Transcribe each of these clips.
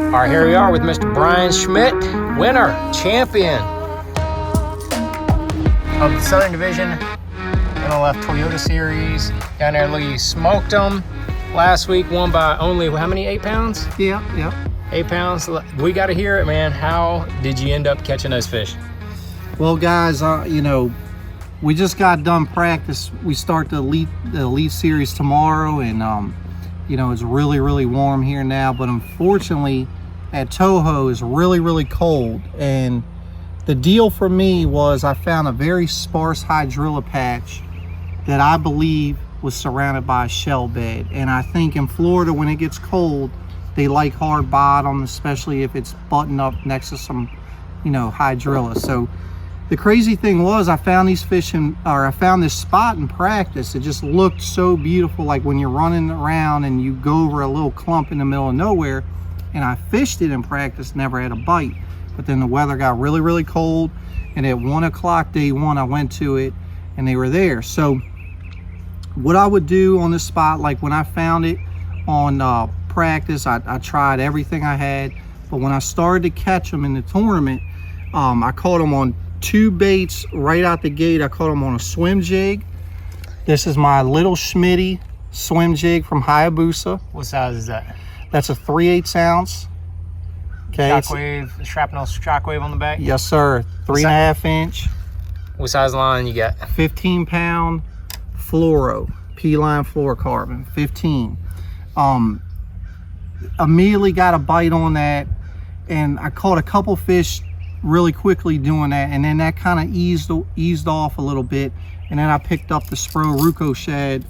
All right, here we are with Mr. Bryan Schmitt, winner, champion of the Southern Division MLF Toyota Series. Down there, look, you smoked them last week, won by only, how many, 8 pounds? Yeah. 8 pounds. We got to hear it, man. How did you end up catching those fish? Well, guys, you know, we just got done practice. We start the elite series tomorrow, and you know, it's really warm here now, but unfortunately at TOHO is really cold. And the deal for me was I found a very sparse hydrilla patch that I believe was surrounded by a shell bed. And I think in Florida, when it gets cold, they like hard bottom, especially if it's buttoned up next to some, you know, hydrilla. So the crazy thing was I found these fish I found this spot in practice. It just looked so beautiful, like when you're running around and you go over a little clump in the middle of nowhere. And I fished it in practice, never had a bite. But then the weather got really cold, and at 1 o'clock day one I went to it and they were there. So what I would do on this spot, like when I found it on practice, I tried everything I had. But when I started to catch them in the tournament, I caught them on 2 baits right out the gate. I caught them on a swim jig. This is my little Schmitt swim jig from Hayabusa. What size is that? That's a 3/8 ounce. Okay. Shockwave, shrapnel shockwave on the back? Yes, sir. 3.5 inch. What size line you got? 15 pound fluoro, P-line fluorocarbon, 15. Immediately got a bite on that, and I caught a couple fish really quickly doing that, and then that kind of eased off a little bit, and then I picked up the Spro Ruco Shad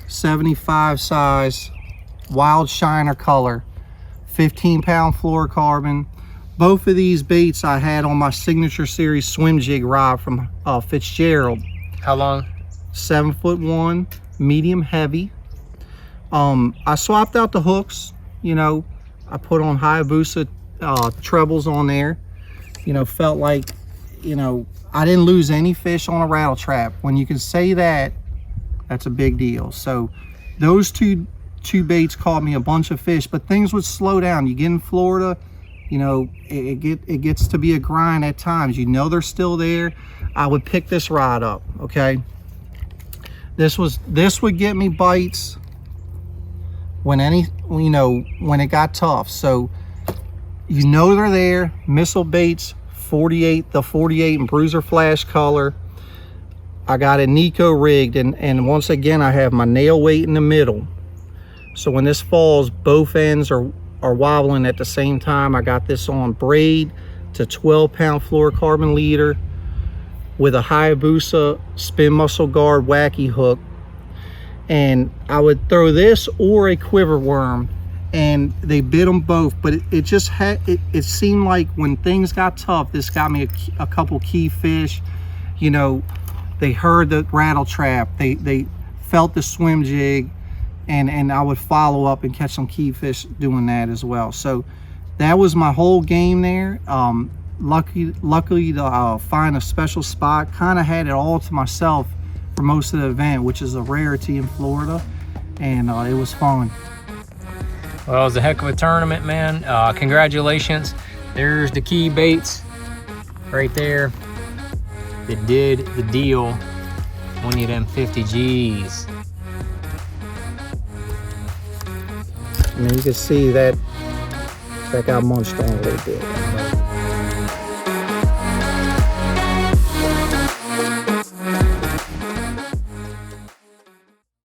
75 size wild shiner color, 15 pound fluorocarbon. Both of these baits I had on my signature series swim jig rod from Fitzgerald. How long? 7'1", medium heavy. I swapped out the hooks, you know, I put on Hayabusa trebles on there. You know, felt like, you know, I didn't lose any fish on a rattle trap. When you can say that, that's a big deal. So those two baits caught me a bunch of fish, but things would slow down. You get in Florida, you know, it gets to be a grind at times. You know they're still there. I would pick this rod up, okay? This would get me bites when when it got tough. So you know they're there. Missile baits, 48, the 48 and bruiser flash color. I got it Nico rigged, and once again I have my nail weight in the middle. So when this falls, both ends are wobbling at the same time. I got this on braid to 12 pound fluorocarbon leader with a Hayabusa spin muscle guard wacky hook. And I would throw this or a quiver worm, and they bit them both. But it just had, it seemed like when things got tough, this got me a couple key fish. You know, they heard the rattle trap, they felt the swim jig, and I would follow up and catch some key fish doing that as well. So that was my whole game there. Luckily to find a special spot. Kind of had it all to myself for most of the event, which is a rarity in Florida, and it was fun. Well, it was a heck of a tournament, man. Congratulations. There's the key baits right there that did the deal. Won you them 50 G's. I mean, you can see that got munched on a little bit.